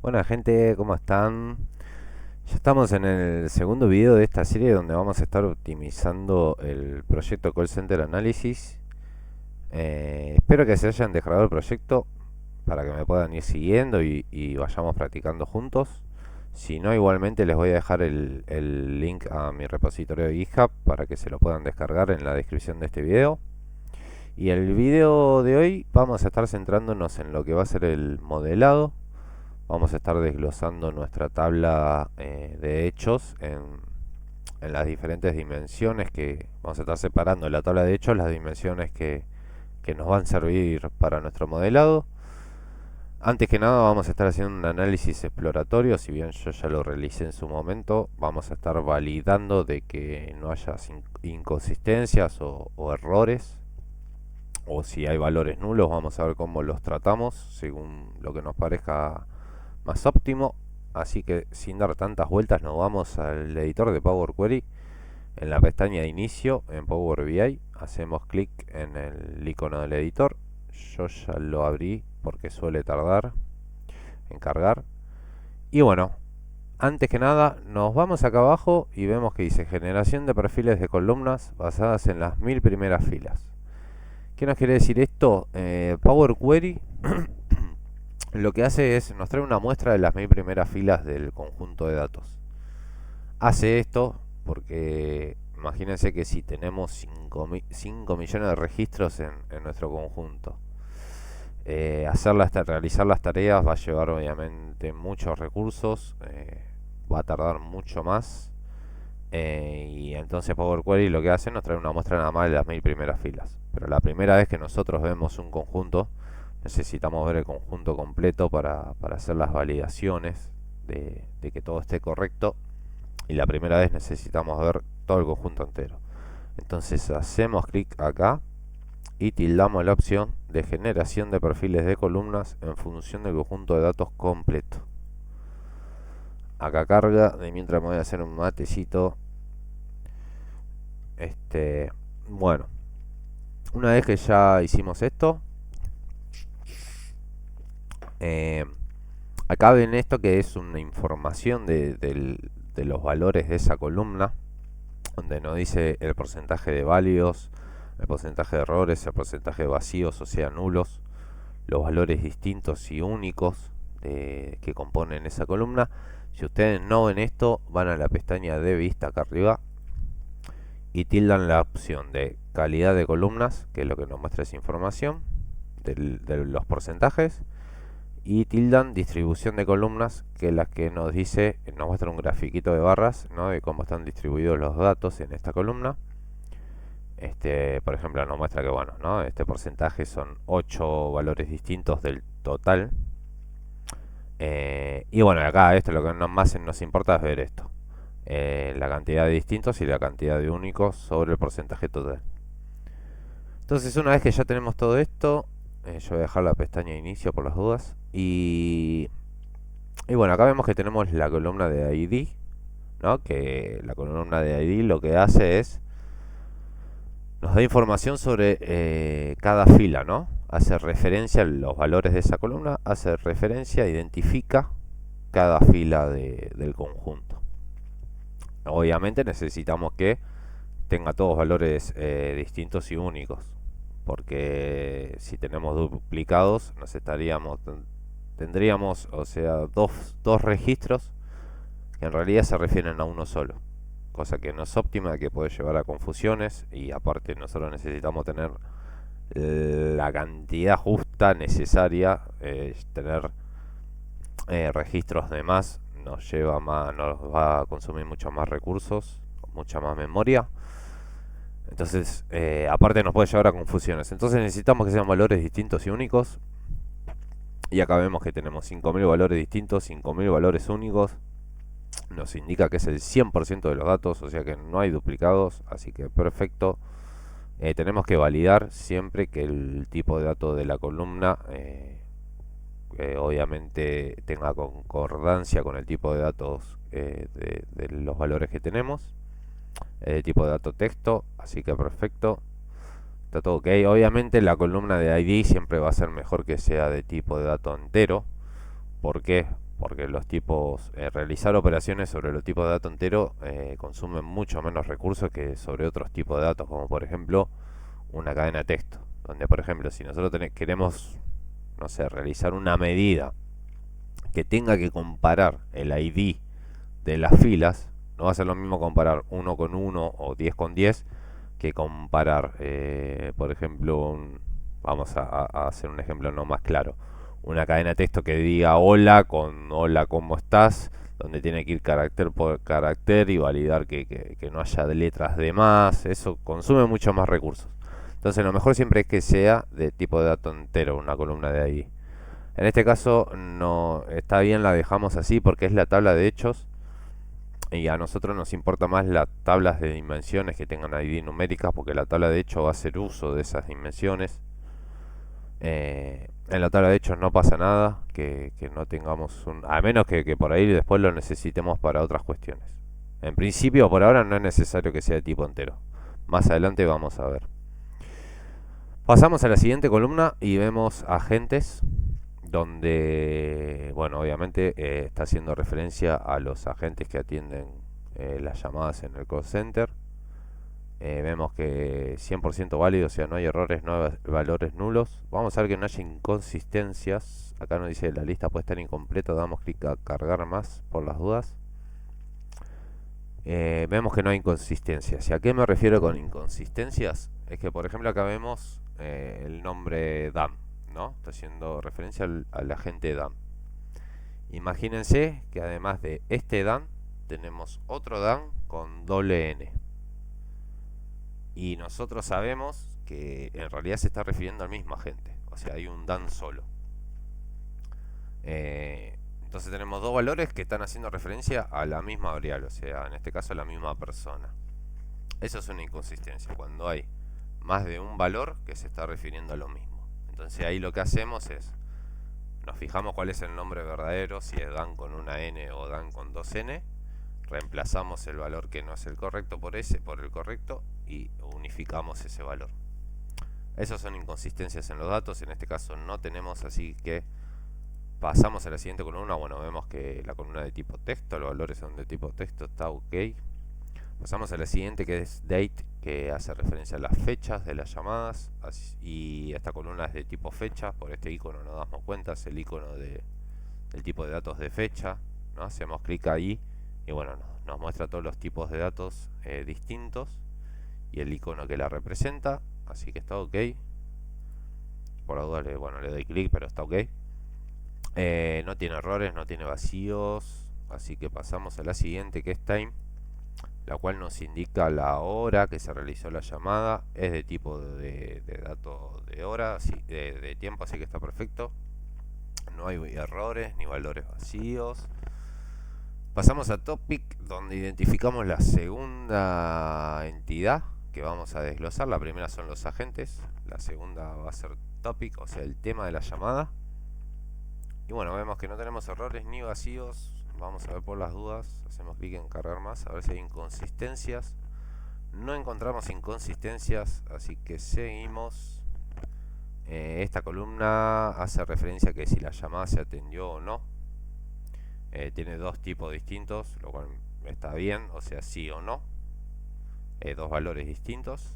Buena gente, ¿cómo están? Ya estamos en el segundo video de esta serie donde vamos a estar optimizando el proyecto Call Center Analysis. Espero que se hayan descargado el proyecto para que me puedan ir siguiendo y vayamos practicando juntos. Si no, igualmente les voy a dejar el link a mi repositorio de GitHub para que se lo puedan descargar en la descripción de este video. Y el video de hoy vamos a estar centrándonos en lo que va a ser el modelado. Vamos a estar desglosando nuestra tabla de hechos en las diferentes dimensiones que vamos a estar separando en la tabla de hechos las dimensiones que nos van a servir para nuestro modelado. Antes que nada vamos a estar haciendo un análisis exploratorio, si bien yo ya lo realicé en su momento, vamos a estar validando de que no haya inconsistencias o errores, o si hay valores nulos, vamos a ver cómo los tratamos según lo que nos parezca más óptimo. Así que sin dar tantas vueltas nos vamos al editor de Power Query. En la pestaña de inicio en Power BI hacemos clic en el icono del editor. Yo ya lo abrí porque suele tardar en cargar. Y bueno, antes que nada nos vamos acá abajo y vemos que dice generación de perfiles de columnas basadas en las 1000 primeras filas. ¿Qué nos quiere decir esto? Power Query lo que hace es nos trae una muestra de las 1000 primeras filas del conjunto de datos. Hace esto porque imagínense que si tenemos 5 millones de registros en nuestro conjunto, realizar las tareas va a llevar obviamente muchos recursos, va a tardar mucho más. Y entonces Power Query lo que hace es nos trae una muestra nada más de las 1000 primeras filas. Pero la primera vez que nosotros vemos un conjunto, necesitamos ver el conjunto completo para hacer las validaciones de que todo esté correcto. Y la primera vez necesitamos ver todo el conjunto entero. Entonces hacemos clic acá y tildamos la opción de generación de perfiles de columnas en función del conjunto de datos completo. Acá carga, de mientras me voy a hacer un matecito. Bueno, una vez que ya hicimos esto, eh, acá ven esto que es una información de los valores de esa columna, donde nos dice el porcentaje de válidos, el porcentaje de errores, el porcentaje de vacíos, o sea, nulos, los valores distintos y únicos que componen esa columna. Si ustedes no ven esto, van a la pestaña de vista acá arriba y tildan la opción de calidad de columnas, que es lo que nos muestra esa información de los porcentajes, y tildan distribución de columnas, que es la que nos dice, nos muestra un grafiquito de barras, ¿no?, de cómo están distribuidos los datos en esta columna. Por ejemplo, nos muestra que bueno, ¿no?, este porcentaje son 8 valores distintos del total. Y bueno, acá esto lo que más nos importa es ver esto. La cantidad de distintos y la cantidad de únicos sobre el porcentaje total. Entonces, una vez que ya tenemos todo esto, yo voy a dejar la pestaña de inicio por las dudas. Y bueno, acá vemos que tenemos la columna de ID, ¿no? Que la columna de ID lo que hace es nos da información sobre cada fila, ¿no? Hace referencia a los valores de esa columna, hace referencia, identifica cada fila del conjunto. Obviamente necesitamos que tenga todos valores distintos y únicos, porque si tenemos duplicados tendríamos, o sea, dos registros que en realidad se refieren a uno solo, cosa que no es óptima, que puede llevar a confusiones. Y aparte nosotros necesitamos tener la cantidad justa necesaria. Tener registros de más nos va a consumir muchos más recursos, mucha más memoria. Entonces, aparte nos puede llevar a confusiones. Entonces necesitamos que sean valores distintos y únicos. Y acá vemos que tenemos 5000 valores distintos, 5000 valores únicos. Nos indica que es el 100% de los datos, o sea que no hay duplicados, así que perfecto. Tenemos que validar siempre que el tipo de dato de la columna obviamente tenga concordancia con el tipo de datos de los valores que tenemos. Tipo de dato texto, así que perfecto. Está todo ok. Obviamente la columna de ID siempre va a ser mejor que sea de tipo de dato entero. ¿Por qué? porque los tipos, realizar operaciones sobre los tipos de dato entero consumen mucho menos recursos que sobre otros tipos de datos, como por ejemplo una cadena de texto, donde por ejemplo si nosotros queremos, no sé, realizar una medida que tenga que comparar el ID de las filas, no va a ser lo mismo comparar uno con uno o 10 con 10 que comparar, por ejemplo, vamos a hacer un ejemplo no más claro, una cadena de texto que diga hola con hola, ¿cómo estás? Donde tiene que ir carácter por carácter y validar que no haya letras de más, eso consume mucho más recursos. Entonces lo mejor siempre es que sea de tipo de dato entero, una columna de ID. En este caso no está bien, la dejamos así porque es la tabla de hechos y a nosotros nos importa más las tablas de dimensiones que tengan ID numéricas porque la tabla de hechos va a hacer uso de esas dimensiones. En la tabla de hechos no pasa nada que no tengamos un... A menos que por ahí después lo necesitemos para otras cuestiones. En principio, por ahora no es necesario que sea de tipo entero. Más adelante vamos a ver. Pasamos a la siguiente columna y vemos agentes, donde, bueno, obviamente está haciendo referencia a los agentes que atienden las llamadas en el call center. Vemos que 100% válido, o sea, no hay errores, no hay valores nulos. Vamos a ver que no haya inconsistencias. Acá nos dice la lista puede estar incompleta, damos clic a cargar más por las dudas. Vemos que no hay inconsistencias. ¿Y a qué me refiero con inconsistencias? Es que, por ejemplo, acá vemos el nombre Dan, ¿no? Está haciendo referencia al agente Dan. Imagínense que además de este Dan, tenemos otro Dan con doble N. Y nosotros sabemos que en realidad se está refiriendo al mismo agente. O sea, hay un Dan solo. Entonces tenemos dos valores que están haciendo referencia a la misma variable. O sea, en este caso a la misma persona. Eso es una inconsistencia. Cuando hay más de un valor que se está refiriendo a lo mismo. Entonces ahí lo que hacemos es, nos fijamos cuál es el nombre verdadero, si es Dan con una N o Dan con dos N, reemplazamos el valor que no es el correcto por ese, por el correcto, y unificamos ese valor. Esas son inconsistencias en los datos, en este caso no tenemos, así que pasamos a la siguiente columna. Bueno, vemos que la columna de tipo texto, los valores son de tipo texto, está ok. Pasamos a la siguiente, que es date, que hace referencia a las fechas de las llamadas, y esta columna es de tipo fecha. Por este icono nos damos cuenta, es el icono del tipo de datos de fecha, ¿no? Hacemos clic ahí y bueno, nos muestra todos los tipos de datos distintos y el icono que la representa, así que está ok. Por la duda bueno, le doy clic, pero está ok. No tiene errores, no tiene vacíos, así que pasamos a la siguiente, que es time, la cual nos indica la hora que se realizó la llamada. Es de tipo de dato de hora, de tiempo, así que está perfecto. No hay errores ni valores vacíos. Pasamos a topic, donde identificamos la segunda entidad que vamos a desglosar. La primera son los agentes, la segunda va a ser topic, o sea, el tema de la llamada. Y bueno, vemos que no tenemos errores ni vacíos. Vamos a ver por las dudas, hacemos clic en cargar más, a ver si hay inconsistencias. No encontramos inconsistencias, así que seguimos. Esta columna hace referencia a que si la llamada se atendió o no. Tiene dos tipos distintos, lo cual está bien, o sea, sí o no. Dos valores distintos.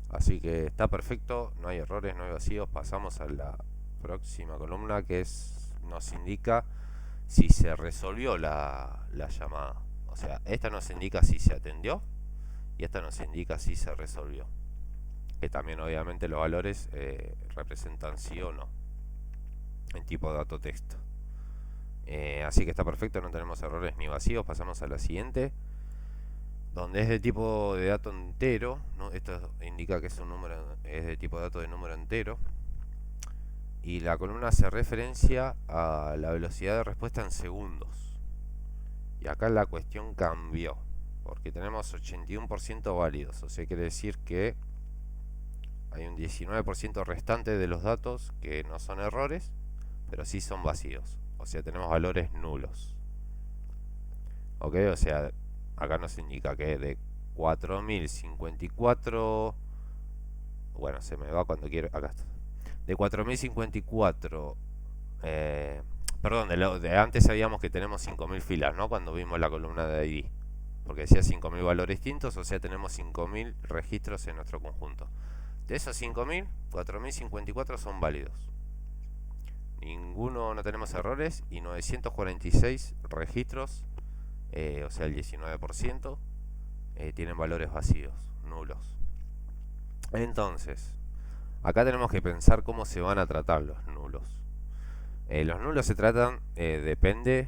Así que está perfecto, no hay errores, no hay vacíos. Pasamos a la próxima columna, que nos indica si se resolvió la llamada. O sea, esta nos indica si se atendió y esta nos indica si se resolvió. Que también obviamente los valores representan sí o no en tipo de dato texto. Así que está perfecto, no tenemos errores ni vacíos. Pasamos a la siguiente, donde es de tipo de dato entero, ¿no? Esto indica que es un número, es de tipo de dato de número entero. Y la columna hace referencia a la velocidad de respuesta en segundos. Y acá la cuestión cambió, porque tenemos 81% válidos, o sea, quiere decir que hay un 19% restante de los datos que no son errores, pero sí son vacíos, o sea, tenemos valores nulos. Ok, o sea, acá nos indica que de 4054, bueno, se me va cuando quiero, acá está, de 4054 Perdón, de antes sabíamos que tenemos 5000 filas, ¿no? Cuando vimos la columna de ID. Porque decía 5000 valores distintos, o sea, tenemos 5000 registros en nuestro conjunto. De esos 5000, 4054 son válidos. Ninguno, no tenemos errores, y 946 registros, o sea, el 19%, tienen valores vacíos, nulos. Entonces, acá tenemos que pensar cómo se van a tratar los nulos. Los nulos se tratan, depende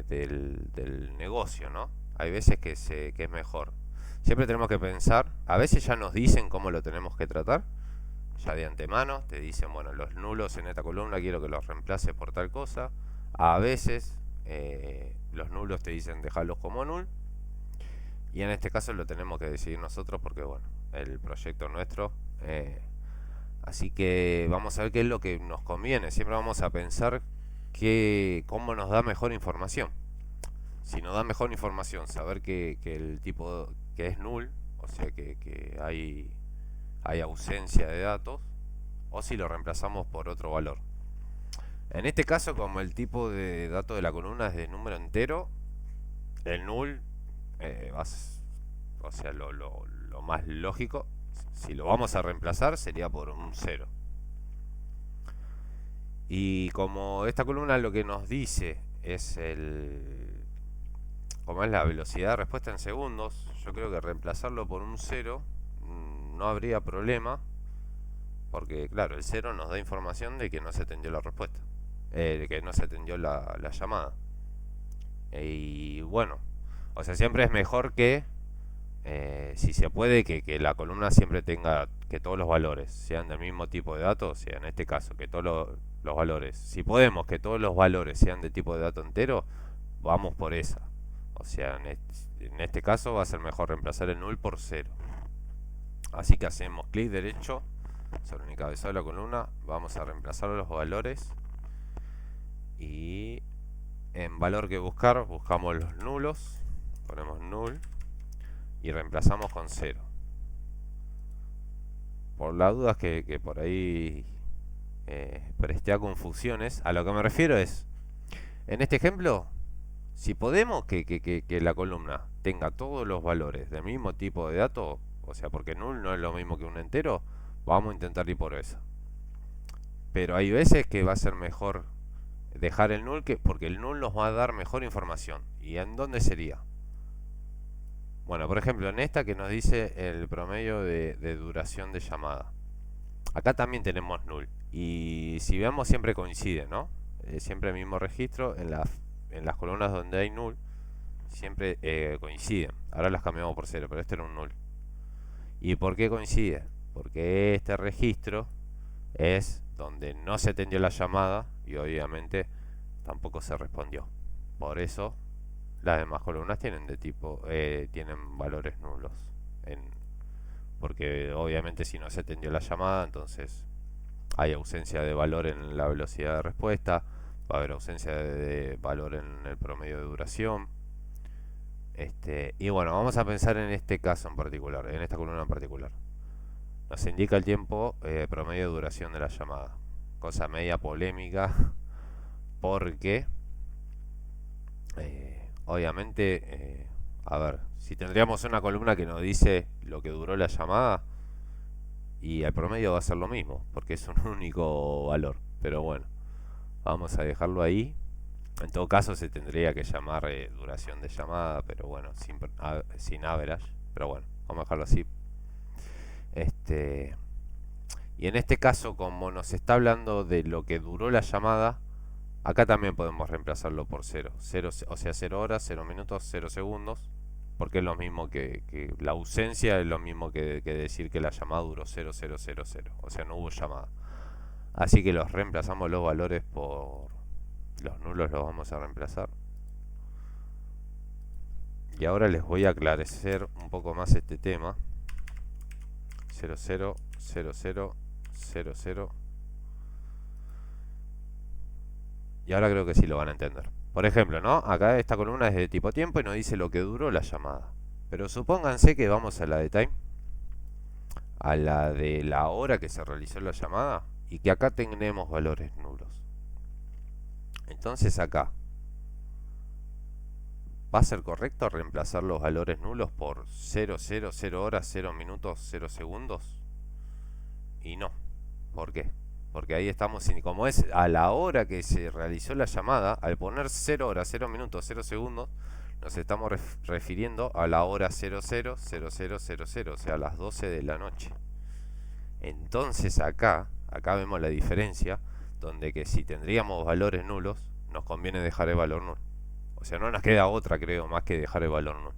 del negocio, ¿no? Hay veces que es mejor. Siempre tenemos que pensar, a veces ya nos dicen cómo lo tenemos que tratar, ya de antemano, te dicen, bueno, los nulos en esta columna quiero que los reemplace por tal cosa. A veces los nulos te dicen dejarlos como null, y en este caso lo tenemos que decidir nosotros porque, bueno, el proyecto nuestro. Así que vamos a ver qué es lo que nos conviene. Siempre vamos a pensar cómo nos da mejor información. Si nos da mejor información saber que el tipo que es null, o sea que hay ausencia de datos, o si lo reemplazamos por otro valor. En este caso, como el tipo de dato de la columna es de número entero, el null, o sea, lo más lógico, si lo vamos a reemplazar, sería por un 0. Y como esta columna lo que nos dice es como es la velocidad de respuesta en segundos, yo creo que reemplazarlo por un 0 no habría problema, porque claro, el 0 nos da información de que no se atendió la respuesta, de que no se atendió la llamada. Y bueno, o sea, siempre es mejor que, si se puede, que la columna siempre tenga que todos los valores sean del mismo tipo de datos, o sea, en este caso, que todos los valores, si podemos que todos los valores sean de tipo de dato entero, vamos por esa. O sea, en este caso va a ser mejor reemplazar el null por 0. Así que hacemos clic derecho sobre el encabezado de la columna, vamos a reemplazar los valores y en valor que buscar, buscamos los nulos, ponemos null y reemplazamos con 0. Por las dudas que por ahí presté a confusiones, a lo que me refiero es, en este ejemplo, si podemos que la columna tenga todos los valores del mismo tipo de dato, o sea, porque null no es lo mismo que un entero, vamos a intentar ir por eso. Pero hay veces que va a ser mejor dejar el null, porque el null nos va a dar mejor información. ¿Y en dónde sería? Bueno, por ejemplo, en esta que nos dice el promedio de duración de llamada. Acá también tenemos null. Y si vemos siempre coincide, ¿no? Siempre el mismo registro en las columnas donde hay null, siempre coinciden. Ahora las cambiamos por 0, pero este era un null. ¿Y por qué coincide? Porque este registro es donde no se atendió la llamada y obviamente tampoco se respondió. Por eso las demás columnas tienen valores nulos. Porque obviamente si no se atendió la llamada, entonces hay ausencia de valor en la velocidad de respuesta, va a haber ausencia de valor en el promedio de duración. Y bueno, vamos a pensar en este caso en particular, en esta columna en particular. Nos indica el tiempo promedio de duración de la llamada. Cosa media polémica porque obviamente, a ver, si tendríamos una columna que nos dice lo que duró la llamada, y el promedio va a ser lo mismo, porque es un único valor. Pero bueno, vamos a dejarlo ahí. En todo caso se tendría que llamar duración de llamada, pero bueno, sin average. Pero bueno, vamos a dejarlo así. Y en este caso, como nos está hablando de lo que duró la llamada, acá también podemos reemplazarlo por 0. O sea, 0 horas, 0 minutos, 0 segundos. Porque es lo mismo que la ausencia es lo mismo que decir que la llamada duró 0000. O sea, no hubo llamada. Así que los reemplazamos los valores por los nulos, los vamos a reemplazar. Y ahora les voy a aclarecer un poco más este tema. 000000. Y ahora creo que sí lo van a entender. Por ejemplo, ¿no? Acá esta columna es de tipo tiempo y nos dice lo que duró la llamada. Pero supónganse que vamos a la de time, a la de la hora que se realizó la llamada, y que acá tenemos valores nulos. Entonces acá, ¿va a ser correcto reemplazar los valores nulos por 0, 0, 0 horas, 0 minutos, 0 segundos? Y no. ¿Por qué? Porque ahí estamos, como es a la hora que se realizó la llamada, al poner 0 horas, 0 minutos, 0 segundos, nos estamos refiriendo a la hora 000000, o sea, a las 12 de la noche. Entonces acá vemos la diferencia, donde que si tendríamos valores nulos, nos conviene dejar el valor nulo. O sea, no nos queda otra, creo, más que dejar el valor nulo.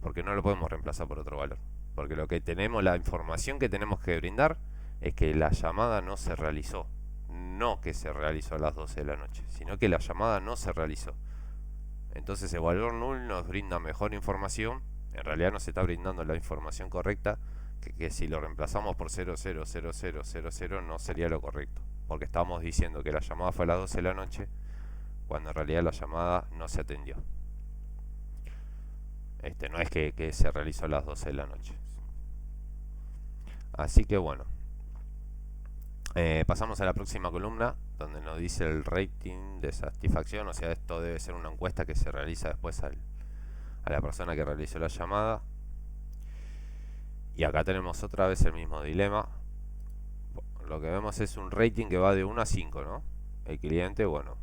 Porque no lo podemos reemplazar por otro valor. Porque lo que tenemos, la información que tenemos que brindar es que la llamada no se realizó. No que se realizó a las 12 de la noche, sino que la llamada no se realizó. Entonces el valor null nos brinda mejor información. En realidad nos está brindando la información correcta, que si lo reemplazamos por 000000 no sería lo correcto. Porque estamos diciendo que la llamada fue a las 12 de la noche, cuando en realidad la llamada no se atendió. No es que se realizó a las 12 de la noche. Así que bueno, pasamos a la próxima columna, donde nos dice el rating de satisfacción. O sea, esto debe ser una encuesta que se realiza después a la persona que realizó la llamada. Y acá tenemos otra vez el mismo dilema. Lo que vemos es un rating que va de 1 a 5, ¿no? El cliente, bueno,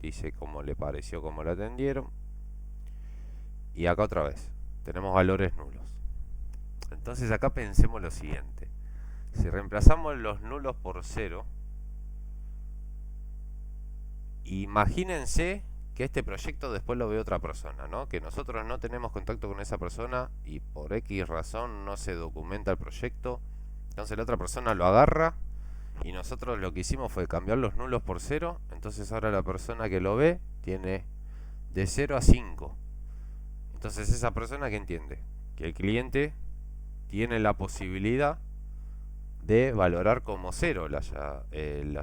dice cómo le pareció, cómo lo atendieron. Y acá otra vez, tenemos valores nulos. Entonces acá pensemos lo siguiente. Si reemplazamos los nulos por 0, imagínense que este proyecto después lo ve otra persona, ¿no? Que nosotros no tenemos contacto con esa persona y por X razón no se documenta el proyecto. Entonces la otra persona lo agarra y nosotros lo que hicimos fue cambiar los nulos por 0. Entonces ahora la persona que lo ve tiene de 0 a 5. Entonces esa persona, que entiende que el cliente tiene la posibilidad de valorar como 0 la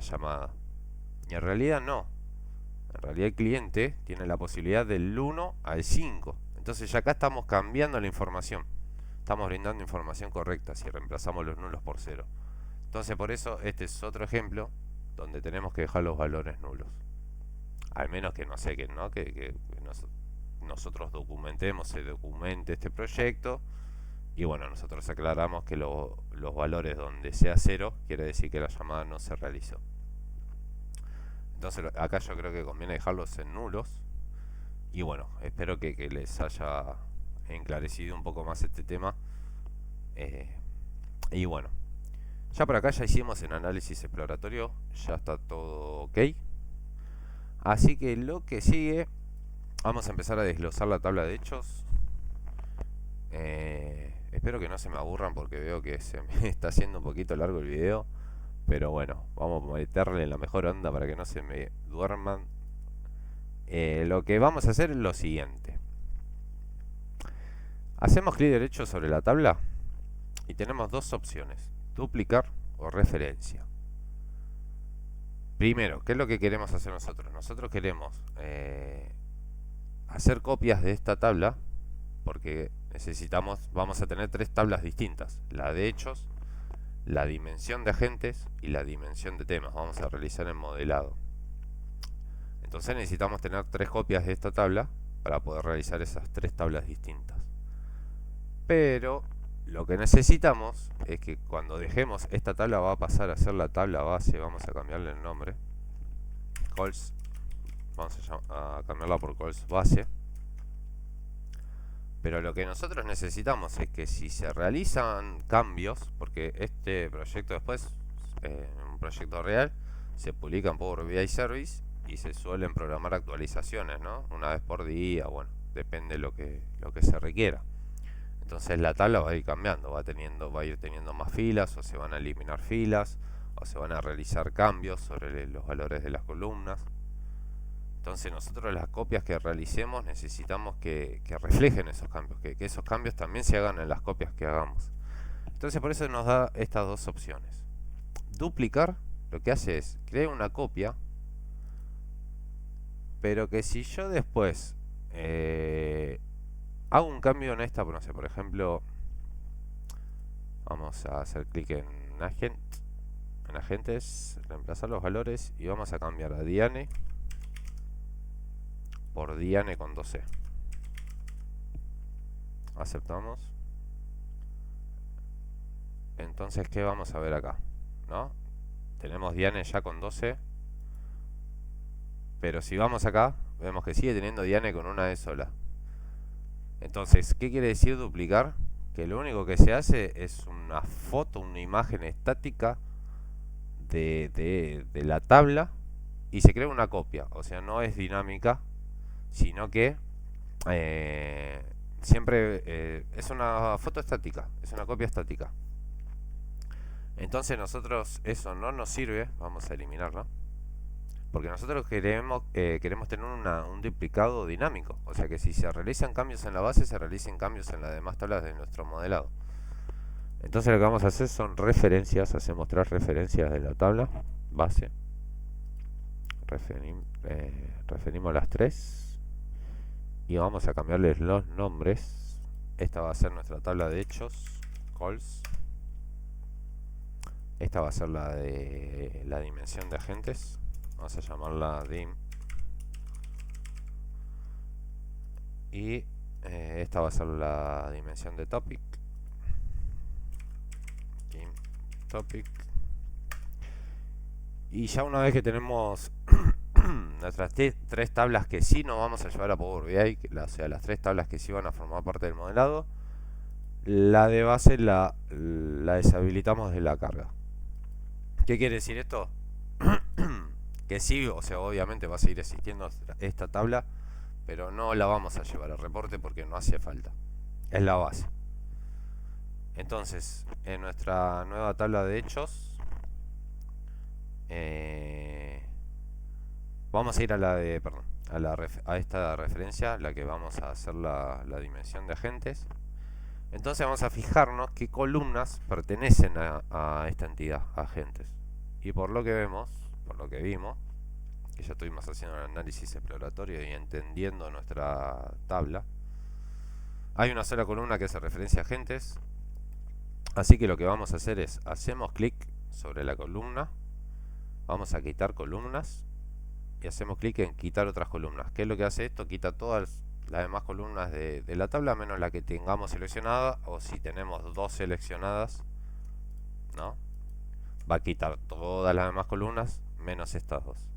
llamada. Y en realidad no. En realidad el cliente tiene la posibilidad del 1 al 5. Entonces ya acá estamos cambiando la información. Estamos brindando información correcta si reemplazamos los nulos por 0. Entonces por eso este es otro ejemplo donde tenemos que dejar los valores nulos. Al menos que no sé, que nosotros documentemos, se documente este proyecto. Y bueno, nosotros aclaramos que los valores donde sea 0 quiere decir que la llamada no se realizó. Entonces acá yo creo que conviene dejarlos en nulos. Y bueno, espero que les haya enclarecido un poco más este tema. Y bueno, ya por acá ya hicimos el análisis exploratorio. Ya está todo ok. Así que lo que sigue, vamos a empezar a desglosar la tabla de hechos. Espero que no se me aburran porque veo que se me está haciendo un poquito largo el video. Pero bueno, vamos a meterle la mejor onda para que no se me duerman. Lo que vamos a hacer es lo siguiente. Hacemos clic derecho sobre la tabla y tenemos dos opciones: duplicar o referencia. Primero, ¿qué es lo que queremos hacer nosotros? Nosotros queremos hacer copias de esta tabla, porque vamos a tener tres tablas distintas: la de hechos, la dimensión de agentes y la dimensión de temas. Vamos a realizar el modelado. Entonces necesitamos tener tres copias de esta tabla para poder realizar esas tres tablas distintas. Pero lo que necesitamos es que cuando dejemos esta tabla, va a pasar a ser la tabla base. Vamos a cambiarle el nombre. Calls. Vamos a cambiarla por calls base. Pero lo que nosotros necesitamos es que si se realizan cambios, porque este proyecto después, un proyecto real, se publica en Power BI Service y se suelen programar actualizaciones, ¿no? Una vez por día, bueno, depende lo que se requiera. Entonces la tabla va a ir cambiando, va a ir teniendo más filas, o se van a eliminar filas, o se van a realizar cambios sobre los valores de las columnas. Entonces nosotros las copias que realicemos necesitamos que reflejen esos cambios, que esos cambios también se hagan en las copias que hagamos. Entonces por eso nos da estas dos opciones. Duplicar lo que hace es crear una copia, pero que si yo después hago un cambio en esta, no sé, por ejemplo, vamos a hacer clic en agentes, reemplazar los valores y vamos a cambiar a Diane por Diane con 2C. Aceptamos. Entonces, ¿qué vamos a ver acá? ¿No? Tenemos Diane ya con 12. Pero si vamos acá, vemos que sigue teniendo Diane con una E sola. Entonces, ¿qué quiere decir duplicar? Que lo único que se hace es una foto, una imagen estática de la tabla y se crea una copia. O sea, no es dinámica, sino que eh, siempre es una foto estática, es una copia estática. Entonces nosotros eso no nos sirve, vamos a eliminarlo, porque nosotros queremos tener un duplicado dinámico. O sea que si se realizan cambios en la base, se realicen cambios en las demás tablas de nuestro modelado. Entonces lo que vamos a hacer son referencias, hacemos 3 referencias de la tabla base. Referimos las 3 y vamos a cambiarles los nombres. Esta va a ser nuestra tabla de hechos, calls. Esta va a ser la de la dimensión de agentes. Vamos a llamarla dim. Y esta va a ser la dimensión de topic. Dim topic. Y ya una vez que tenemos nuestras 3 tablas que sí nos vamos a llevar a Power BI, o sea, las 3 tablas que sí van a formar parte del modelado, la de base la deshabilitamos de la carga. ¿Qué quiere decir esto? Que sí, o sea, obviamente va a seguir existiendo esta tabla, pero no la vamos a llevar al reporte porque no hace falta. Es la base. Entonces, en nuestra nueva tabla de hechos, vamos a ir a la de, perdón, a esta referencia, la que vamos a hacer la dimensión de agentes. Entonces vamos a fijarnos qué columnas pertenecen a esta entidad, agentes. Y por lo que vemos, por lo que vimos, que ya estuvimos haciendo un análisis exploratorio y entendiendo nuestra tabla, hay una sola columna que hace referencia a agentes. Así que lo que vamos a hacer es, hacemos clic sobre la columna, vamos a quitar columnas y hacemos clic en quitar otras columnas. ¿Qué es lo que hace esto? Quita todas las demás columnas de la tabla menos la que tengamos seleccionada, o si tenemos 2 seleccionadas, ¿no? Va a quitar todas las demás columnas menos estas 2.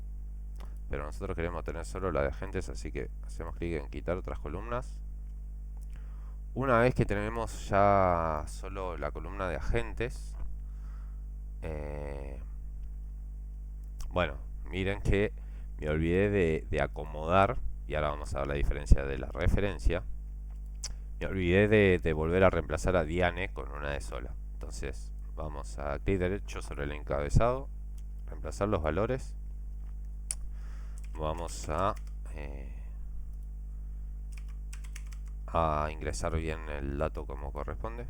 Pero nosotros queremos tener solo la de agentes, así que hacemos clic en quitar otras columnas. Una vez que tenemos ya solo la columna de agentes, bueno, miren que me olvidé de acomodar, y ahora vamos a ver la diferencia de la referencia. Me olvidé de volver a reemplazar a Diane con una de sola. Entonces vamos a clic derecho sobre el encabezado, reemplazar los valores. Vamos a ingresar bien el dato como corresponde,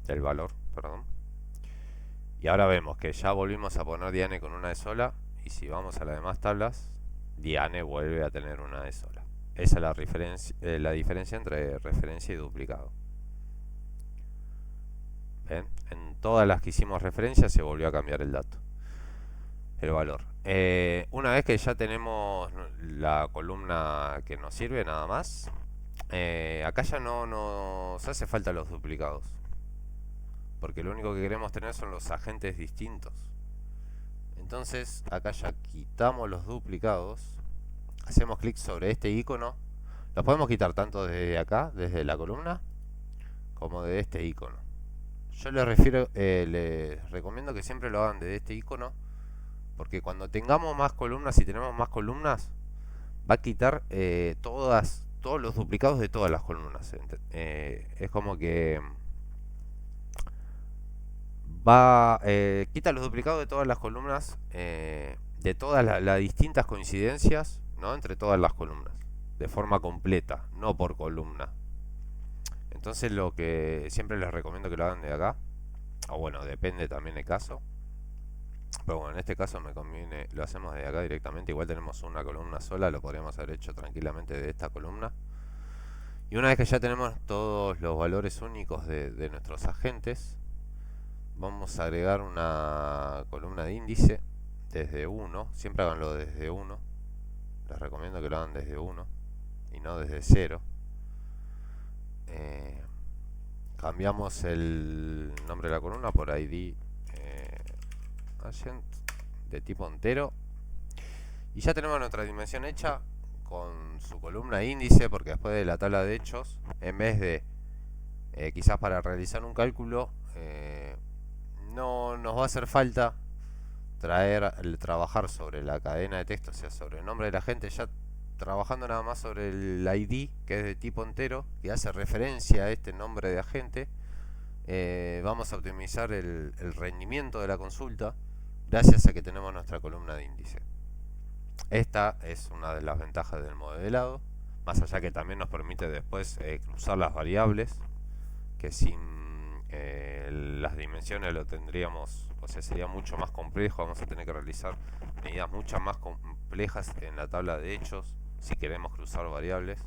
el valor, perdón. Y ahora vemos que ya volvimos a poner Diane con una de sola, y si vamos a las demás tablas, Diane vuelve a tener una de sola. Esa es la diferencia entre referencia y duplicado. ¿Ven? En todas las que hicimos referencia se volvió a cambiar el dato, el valor. Una vez que ya tenemos la columna que nos sirve nada más, acá ya no nos hace falta los duplicados, porque lo único que queremos tener son los agentes distintos. Entonces acá ya quitamos los duplicados, hacemos clic sobre este icono. Los podemos quitar tanto desde acá, desde la columna, como de este icono. Yo les recomiendo que siempre lo hagan desde este icono, porque cuando tengamos más columnas, si tenemos más columnas, va a quitar todos los duplicados de todas las columnas. Es como que quita los duplicados de todas las columnas, de todas las distintas coincidencias, ¿no? Entre todas las columnas, de forma completa, no por columna. Entonces lo que siempre les recomiendo que lo hagan de acá, o bueno, depende también del caso, pero bueno, en este caso me conviene, lo hacemos de acá directamente. Igual tenemos una columna sola, lo podríamos haber hecho tranquilamente de esta columna. Y una vez que ya tenemos todos los valores únicos de nuestros agentes, vamos a agregar una columna de índice desde 1. Siempre háganlo desde 1. Les recomiendo que lo hagan desde 1 y no desde 0. Eh, Cambiamos el nombre de la columna por ID agent de tipo entero. Y ya tenemos nuestra dimensión hecha con su columna índice, porque después de la tabla de hechos, en vez de quizás para realizar un cálculo, no nos va a hacer falta trabajar sobre la cadena de texto, o sea, sobre el nombre de la gente, ya trabajando nada más sobre el ID, que es de tipo entero, que hace referencia a este nombre de agente. Vamos a optimizar el rendimiento de la consulta gracias a que tenemos nuestra columna de índice. Esta es una de las ventajas del modelado, más allá que también nos permite después cruzar las variables, que sin las dimensiones lo tendríamos, o sea, sería mucho más complejo. Vamos a tener que realizar medidas mucho más complejas en la tabla de hechos si queremos cruzar variables.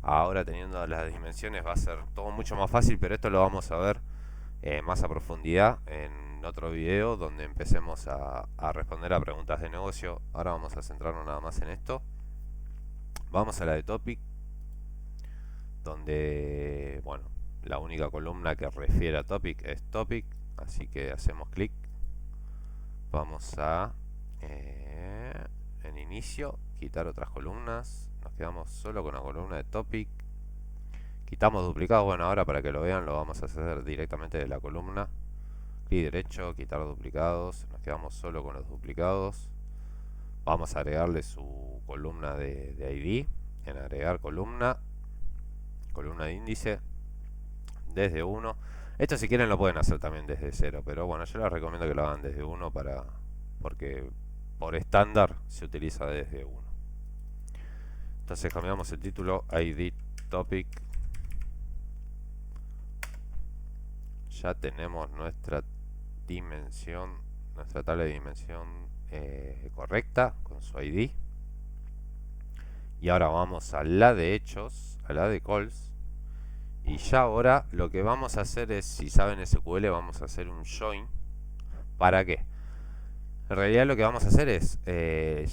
Ahora, teniendo las dimensiones, va a ser todo mucho más fácil, pero esto lo vamos a ver más a profundidad en otro video donde empecemos a responder a preguntas de negocio. Ahora vamos a centrarnos nada más en esto. Vamos a la de topic, donde, bueno, la única columna que refiere a topic es topic, así que hacemos clic. Vamos a en inicio quitar otras columnas, nos quedamos solo con la columna de topic. Quitamos duplicados. Bueno, ahora para que lo vean lo vamos a hacer directamente de la columna. Clic derecho, quitar duplicados, nos quedamos solo con los duplicados. Vamos a agregarle su columna de ID, en agregar columna, columna de índice, desde 1. Esto si quieren lo pueden hacer también desde 0, pero bueno, yo les recomiendo que lo hagan desde 1 porque por estándar se utiliza desde 1. Entonces cambiamos el título ID topic. Ya tenemos nuestra dimensión, nuestra tabla de dimensión correcta con su ID. Y ahora vamos a la de hechos, a la de calls. Y ya ahora lo que vamos a hacer es, si saben SQL, vamos a hacer un join. ¿Para qué? En realidad lo que vamos a hacer es,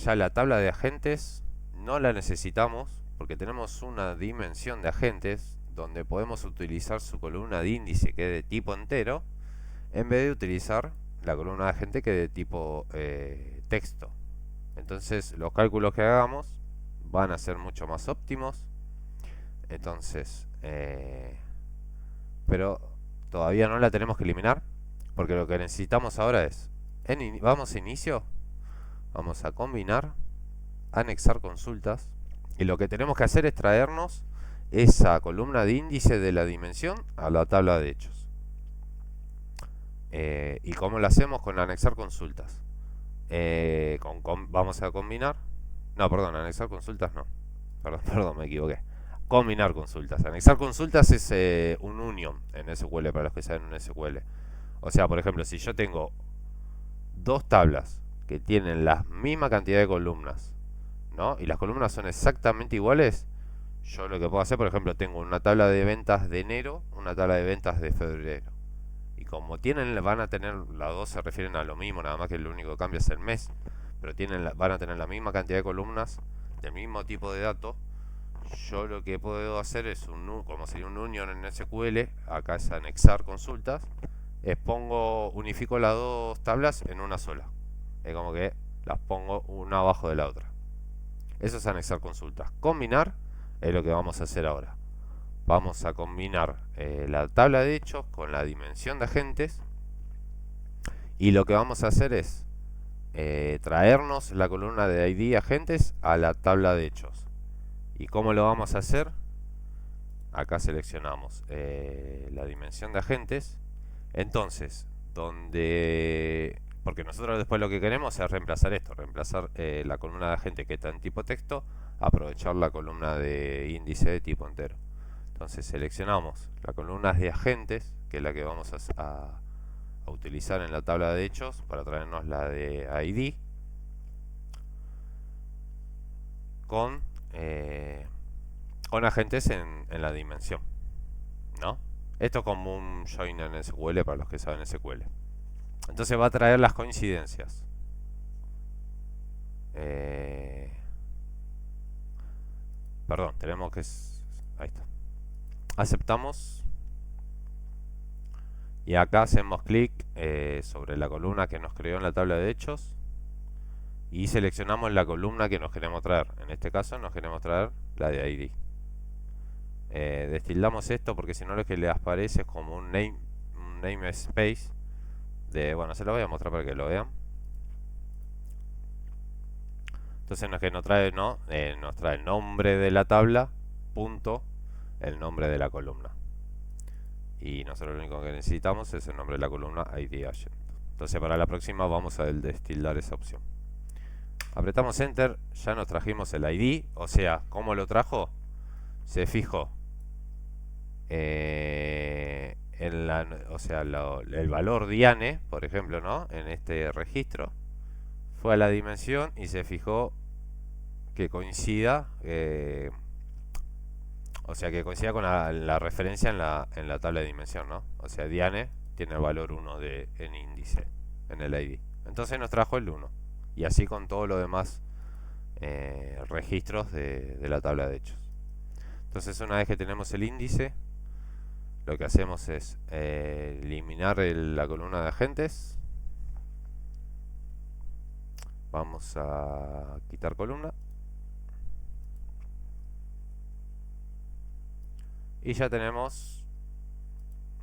ya la tabla de agentes no la necesitamos, porque tenemos una dimensión de agentes donde podemos utilizar su columna de índice, que es de tipo entero, en vez de utilizar la columna de agente, que es de tipo texto. Entonces los cálculos que hagamos van a ser mucho más óptimos. Entonces, pero todavía no la tenemos que eliminar, porque lo que necesitamos ahora es, vamos a inicio, vamos a combinar, anexar consultas, y lo que tenemos que hacer es traernos esa columna de índice de la dimensión a la tabla de hechos. ¿Y cómo lo hacemos? Con anexar consultas. Vamos a combinar, no, perdón, anexar consultas no, perdón, me equivoqué. Combinar consultas. Anexar consultas es un union en SQL, para los que saben un SQL. O sea, por ejemplo, si yo tengo dos tablas que tienen la misma cantidad de columnas, ¿no? Y las columnas son exactamente iguales, yo lo que puedo hacer, por ejemplo, tengo una tabla de ventas de enero, una tabla de ventas de febrero. Y como van a tener, las dos se refieren a lo mismo, nada más que el único cambio es el mes, pero van a tener la misma cantidad de columnas, del mismo tipo de dato. Yo lo que puedo hacer es como sería un union en SQL, acá es anexar consultas, unifico las dos tablas en una sola. Es como que las pongo una abajo de la otra. Eso es anexar consultas. Combinar es lo que vamos a hacer ahora. Vamos a combinar la tabla de hechos con la dimensión de agentes, y lo que vamos a hacer es traernos la columna de ID agentes a la tabla de hechos. ¿Y cómo lo vamos a hacer? Acá seleccionamos la dimensión de agentes. Entonces, porque nosotros después lo que queremos es reemplazar esto, reemplazar la columna de agente que está en tipo texto, aprovechar la columna de índice de tipo entero. Entonces seleccionamos la columna de agentes, que es la que vamos a utilizar en la tabla de hechos para traernos la de ID, con agentes en la dimensión, ¿no? Esto como un join en SQL para los que saben SQL. Entonces va a traer las coincidencias. perdón, tenemos que... Ahí está. Aceptamos. Y acá hacemos clic sobre la columna que nos creó en la tabla de hechos. Y seleccionamos la columna que nos queremos traer. En este caso nos queremos traer la de ID. Destildamos esto porque si no lo que le aparece es como un namespace de... Bueno, se lo voy a mostrar para que lo vean. Entonces que nos trae, ¿no? Nos trae el nombre de la tabla, punto, el nombre de la columna. Y nosotros lo único que necesitamos es el nombre de la columna ID Agent. Entonces para la próxima vamos a destildar esa opción. Apretamos Enter, ya nos trajimos el ID, o sea, ¿cómo lo trajo? Se fijó o sea, el valor Diane, por ejemplo, ¿no? En este registro, fue a la dimensión y se fijó que coincida, o sea, que coincida con la referencia en la tabla de dimensión, ¿no? O sea, Diane tiene el valor 1 en índice, en el ID. Entonces nos trajo el 1. Y así con todos los demás registros de la tabla de hechos. Entonces una vez que tenemos el índice, lo que hacemos es eliminar la columna de agentes. Vamos a quitar columna. Y ya tenemos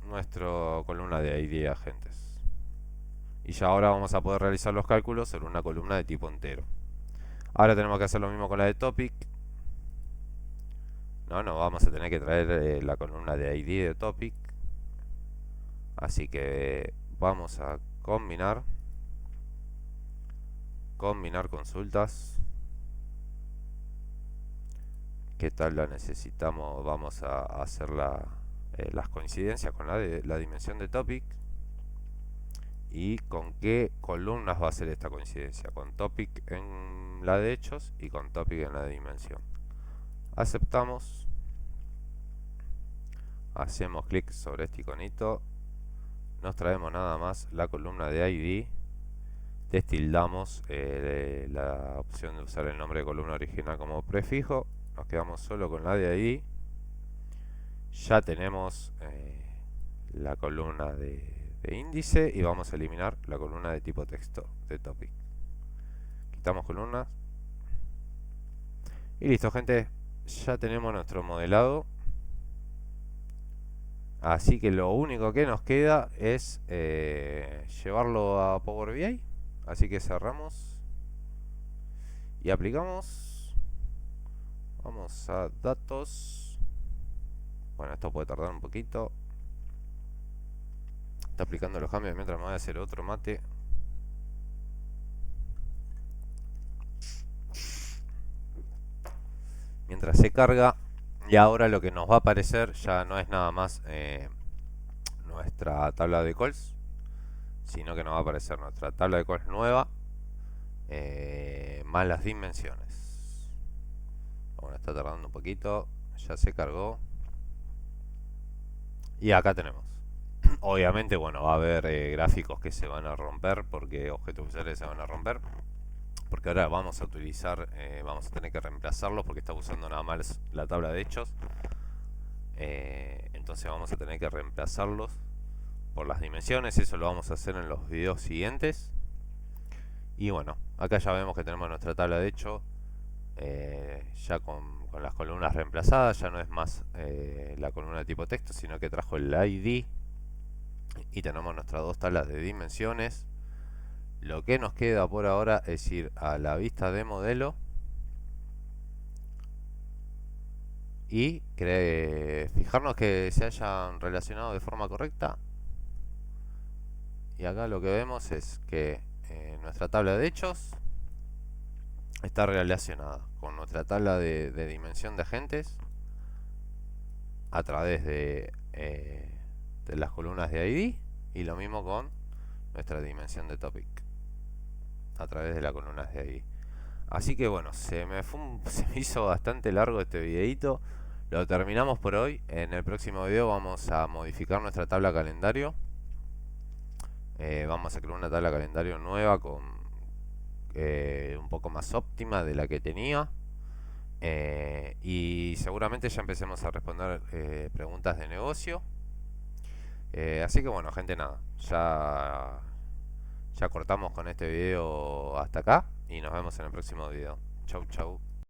nuestra columna de ID agentes. Y ya ahora vamos a poder realizar los cálculos sobre una columna de tipo entero. Ahora tenemos que hacer lo mismo con la de topic. No vamos a tener que traer la columna de ID de topic. Así que vamos a combinar consultas. ¿Qué tal la necesitamos? Vamos a hacer las coincidencias con la dimensión de topic. ¿Y con qué columnas va a ser esta coincidencia? Con topic en la de hechos y con topic en la de dimensión. Aceptamos. Hacemos clic sobre este iconito. Nos traemos nada más la columna de ID. Destildamos la opción de usar el nombre de columna original como prefijo. Nos quedamos solo con la de ID. Ya tenemos la columna de índice y vamos a eliminar la columna de tipo texto de topic. Quitamos columnas. Y listo, gente. Ya tenemos nuestro modelado. Así que lo único que nos queda es llevarlo a Power BI. Así que cerramos y aplicamos. Vamos a datos. Bueno, esto puede tardar un poquito. Está aplicando los cambios mientras me voy a hacer otro mate. Mientras se carga. Y ahora lo que nos va a aparecer ya no es nada más nuestra tabla de calls, sino que nos va a aparecer nuestra tabla de calls nueva más las dimensiones. Bueno, está tardando un poquito. Ya se cargó. Y acá tenemos. Obviamente, bueno, va a haber gráficos que se van a romper porque objetos visuales se van a romper. Porque ahora vamos a utilizar, vamos a tener que reemplazarlos porque está usando nada más la tabla de hechos. Entonces vamos a tener que reemplazarlos por las dimensiones. Eso lo vamos a hacer en los videos siguientes. Y bueno, acá ya vemos que tenemos nuestra tabla de hecho ya con las columnas reemplazadas. Ya no es más la columna de tipo texto, sino que trajo el ID. Y tenemos nuestras dos tablas de dimensiones. Lo que nos queda por ahora es ir a la vista de modelo y fijarnos que se hayan relacionado de forma correcta. Y acá lo que vemos es que nuestra tabla de hechos está relacionada con nuestra tabla de dimensión de agentes a través de las columnas de ID, y lo mismo con nuestra dimensión de topic a través de las columnas de ID. Así que bueno, se me hizo bastante largo este videito. Lo terminamos por hoy. En el próximo video vamos a modificar nuestra tabla calendario. Vamos a crear una tabla calendario nueva con un poco más óptima de la que tenía. Y seguramente ya empecemos a responder preguntas de negocio. Así que bueno, gente, nada, ya cortamos con este video hasta acá y nos vemos en el próximo video. Chau, chau.